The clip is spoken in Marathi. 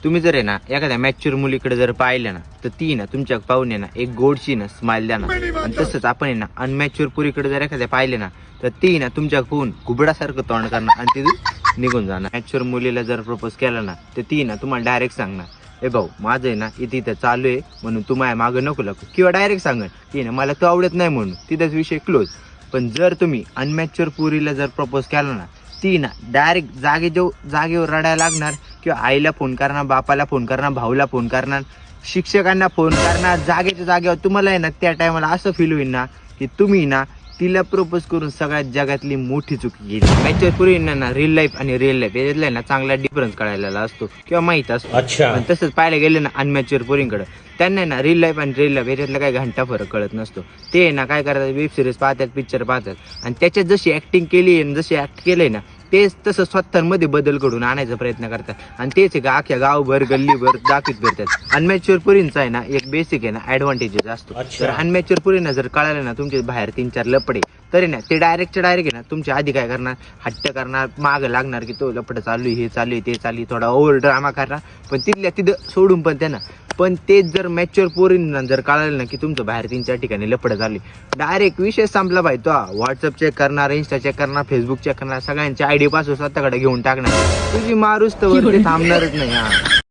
तुम्ही जर आहे ना एखाद्या मॅच्युअर मुलीकडे जर पाहिलं ना तर ती ना तुमच्या पाहून ना एक गोडशी ना स्माइल द्या ना. आणि तसंच आपण आहे ना अनमॅच्युअर पुरीकडे जर एखाद्या पाहिले ना तर ती ना तुमच्या पाहून घुबडासारखं तोंड करणार आणि ती निघून जाणार. मॅच्युअर मुलीला जर प्रपोज केला ना तर ती ना तुम्हाला डायरेक्ट सांगणार ए भाऊ माझं आहे ना इथं चालू आहे म्हणून तू माझ्या मागं नको लागू, किंवा डायरेक्ट सांगेल की ना मला तो आवडत नाही म्हणून, तिथंच विषय क्लोज. पण जर तुम्ही अनमॅच्युअर पुरीला जर प्रपोज केला ना ती ना डायरेक्ट जागेवर रडायला लागणार, किंवा आईला फोन करणार, बापाला फोन करणार, भाऊला फोन करणार, शिक्षकांना फोन करणार. जागेच्या जागेवर तुम्हाला आहे ना त्या टायमाला असं फील होईल ना की तुम्ही ना तिला प्रपोज करून सगळ्यात जगातली मोठी चुकी केली. मॅच्युअर पुरींना ना रिअल लाईफ आणि रिअल लाईफ याच्यातला ना चांगला डिफरन्स कळायला असतो किंवा माहित असतो. अच्छा. तसंच पाहायला गेले ना अनमॅच्युअर पुरींकडे त्यांना ना रिअल लाईफ आणि रिअल लाईफ याच्यातला काही घंटा फरक कळत नसतो. ते ना काय करतात वेब सिरीज पाहतात, पिक्चर पाहतात आणि त्याच्यात जशी ऍक्टिंग केली आणि जशी ऍक्ट केलंय ना तेच तसं स्वतःमध्ये बदल घडून आणायचा प्रयत्न करतात आणि तेच आहे अख्ख्या गावभर गल्लीभर दाखवत फिरतात. अनमॅच्युअर पुरींचा आहे ना एक बेसिक आहे ना ऍडव्हान्टेजेस असतो. तर अनमॅच्युअर पुरींना जर कळालं ना तुमचे बाहेर 3-4 लपडे तरी ना ते डायरेक्टच्या डायरेक्ट आहे ना तुमच्या आधी काय करणार, हट्ट करणार, मागं लागणार की तो लपड चालू आहे, हे चालू आहे, ते चालू आहे, थोडा ओव्हर ड्रामा करणार. पण तिथल्या तिथं सोडून पण त्यांना पण तेच जर मॅच्युअर पोरींना जर कळालं ना की तुमचं बाहेर 3-4 ठिकाणी लपड झाली डायरेक्ट विषय संपला पाहिजे. तो व्हॉट्सअप चेक करणार, इंस्टा चेक करणार, फेसबुक चेक करणार, सगळ्यांच्या आयडी पासवर्ड स्वतःकडे घेऊन टाकणार. तुझी मारूस तर वरती थांबणारच नाही.